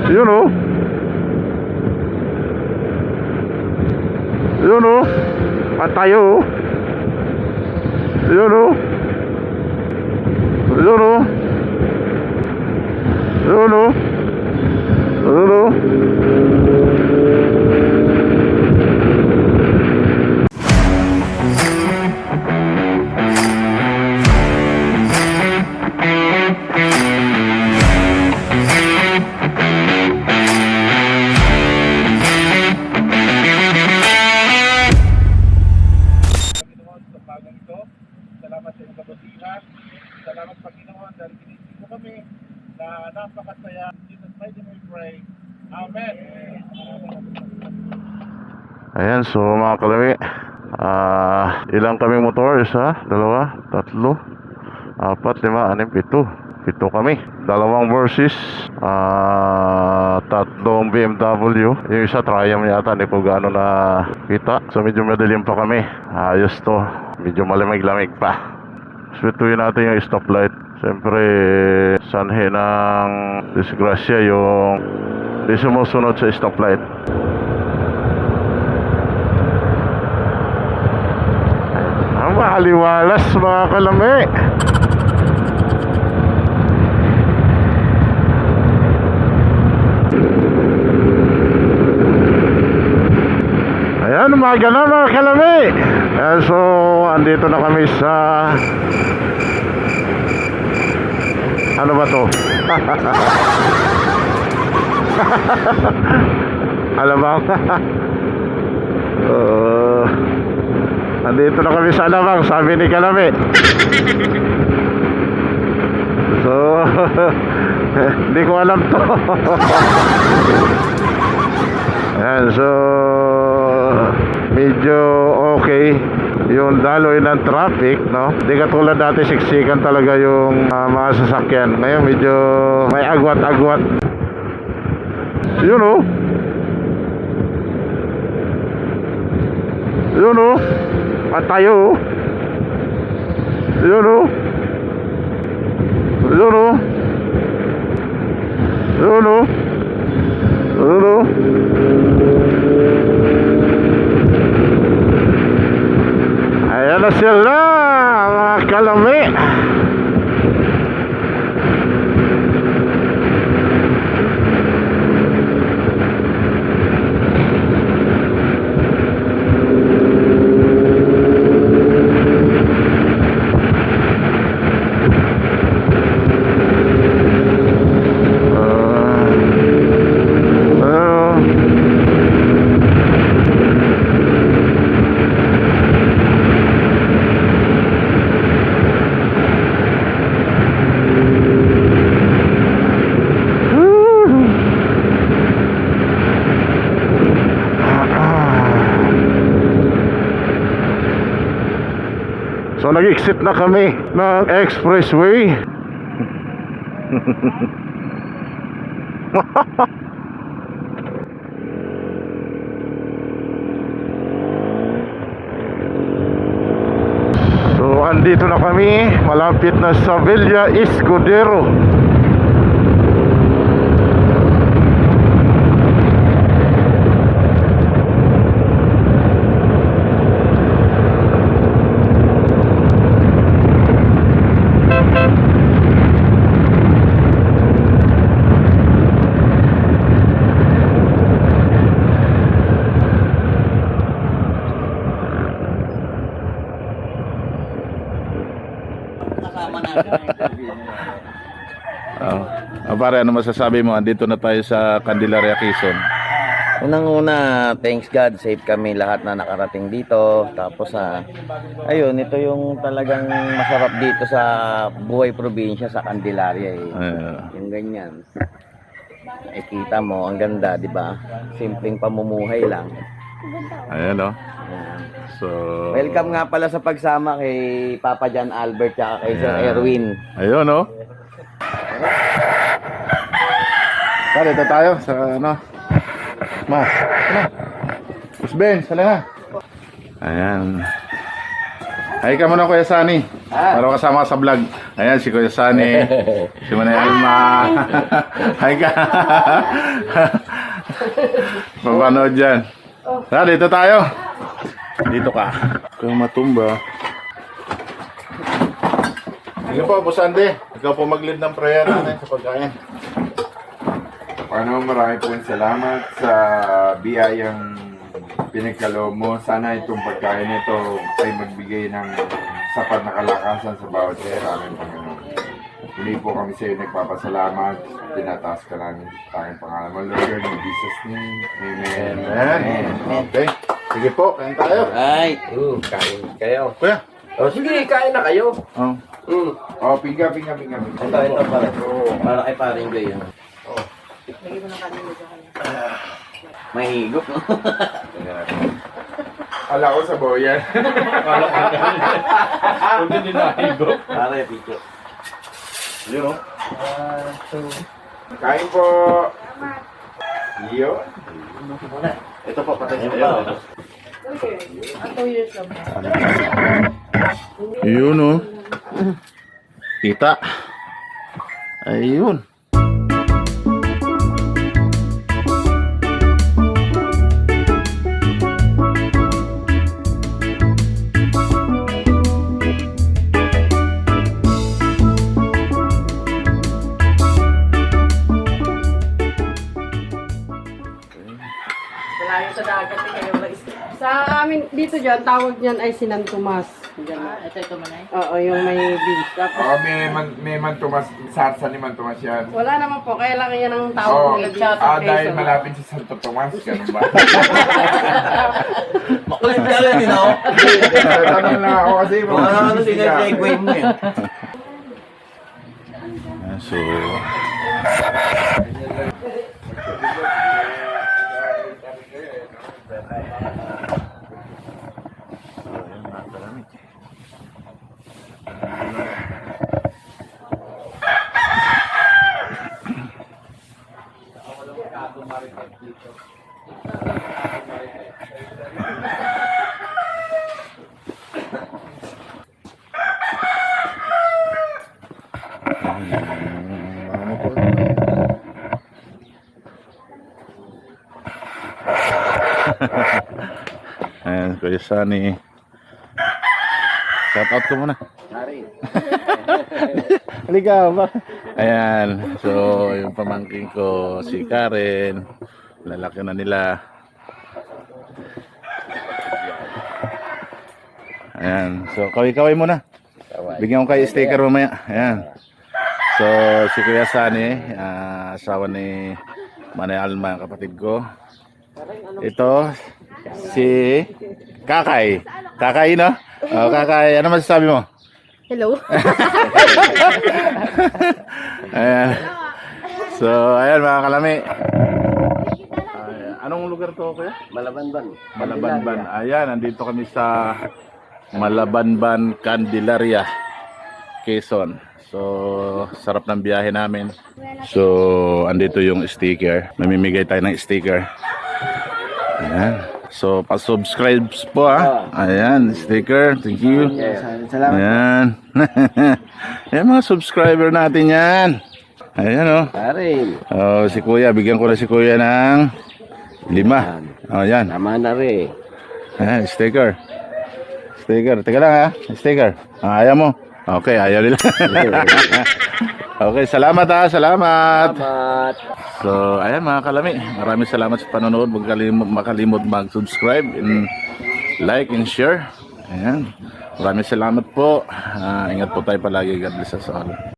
Yun o. Yun o. At tayo o. Yun o. Yun o. Yun o. Yun o. Salamat sa inyong kabutihan. Salamat Panginoon dahil ginising mo kami na napakasaya. Jesus mighty name we pray. Amen. Ayan, so mga kalami, ilang kaming motor? Isa, dalawa, tatlo, apat, lima, anim, pito. Pito kami. Dalawang Versys, tatlong BMW. Yung isa Triumph yata, hindi ko gaano na kita. So medyo madilim pa kami. Ayos to. Medyo malamig-lamig pa. Swituin natin yung stoplight. Siyempre, sanhe ng disgrasya yung di sumusunod sa stoplight. Ang maaliwalas mga kalami. Ayan, umaga na mga kalami. So, andito na kami sa ano ba to? Alabang. Andito na kami sa Alabang, sabi ni Kalami. So, hindi ko alam to. Ayan, so medyo okay yung daloy ng traffic, no? Di katulad dati siksikan talaga yung mga sasakyan. Ngayon medyo may agwat-agwat. Yun o. Yun o. At tayo o. Yun o. Yun o. Yun o. Yun o. Ayan na sila mga kalami. So nag-exit na kami ng expressway. So andito na kami, malapit na sa Villa Escudero. Pare, ano masasabi mo? Andito na tayo sa Candelaria, Quezon. Unang-una, thanks God, safe kami lahat na nakarating dito. Tapos ayun, ito yung talagang masarap dito sa buhay probinsya sa Candelaria eh. Yung ganyan. Kita mo, ang ganda, di ba? Simpleng pamumuhay lang. Ayan o. So, welcome nga pala sa pagsama kay Papa John Albert at kay Sir Erwin. Ayun o. Pare, ito tayo sa ano. Mas, ano? Usben, sala na. Ayan. Ay ka muna Kuya Sunny. Para kasama ka sa vlog. Ayan si Kuya Sunny. Si Manay Alma. Hi ka. Papanood dyan. Dito tayo. Dito ka. Kung matumba. Sige po, Boss Andy. Ikaw po mag-lead ng prayer natin sa pagkain. Ano, marami pong salamat sa biyayang pinagkaloob mo. Sana itong pagkain nito ay magbigay ng sapat na kalakasan sa bawat era. Aming Panginoon. Muli po kami sa iyo nagpapasalamat. Tinataas ka lang sa aking pangalan mo, Lord. In Jesus' name. Amen. Amen. Okay. Sige po, kain tayo. Ay, Kain kayo. Kuya. O sige, kain na kayo. Oh. Oh, pinga. ito pare. Para kay paring Joy yun. May higop, no? Ala ko sa boyan. Hindi na higo. Pare, picture. Yun o. Kain po. Iyo. Ito po, patay Ayun sa pa. Yun o. Kita. Ayun. Malayo sa dagat eh, kayo wala Sa amin, dito dyan, tawag niyan ay Sinan Tomas. Ito man ay? Oo, yung may beach. Tapos, Oh, may mantumas, sarsa ni mantumas yan. wala naman po, kaya lang yan ang Oh, tawag nila dito sa dahil Quezon. malapit sa Santo Tomas, ganun ba? Makulit ka rin, no? Tanong lang ako kasi. Kung ano sinesegue mo eh. So, ayan, Kuya Sunny. Shout out ko muna. Halika ba? Ayan, so yung pamangking ko si Karen. Lalaki na nila. Ayan, so kaway-kaway muna. Bigyan ko kayo sticker mamaya. Ayan. So si Kuya Sunny, asawa ni Manay Alma, kapatid ko. Ito si Kakay. Kakay, no? Oh, Kakay, ano masasabi mo? Hello? Ayan. So, ayan mga kalami. Anong lugar to, kuya? Malabanban. Malabanban. Ayan, nandito kami sa Malabanban, Candelaria, Quezon. So, sarap ng biyahe namin. So, andito yung sticker. Mamimigay tayo ng sticker. Ayan. So, pa-subscribe po Ayan, sticker. Thank you. Salamat. Ayan. Ayan mga subscriber natin yan. Ayan o. Pare, Oh, si Kuya, bigyan ko na si Kuya ng 5. Oh, yan. tama na rin. Ayan, sticker. Sticker. Teka lang sticker. Ayaw mo. Okay, ayaw nila. Okay, salamat salamat. Salamat. So, ayan mga kalami. Maraming salamat sa panonood. Huwag makalimot mag-subscribe and like and share. Ayan. Maraming salamat po. Ingat po tayo palagi. God bless us all.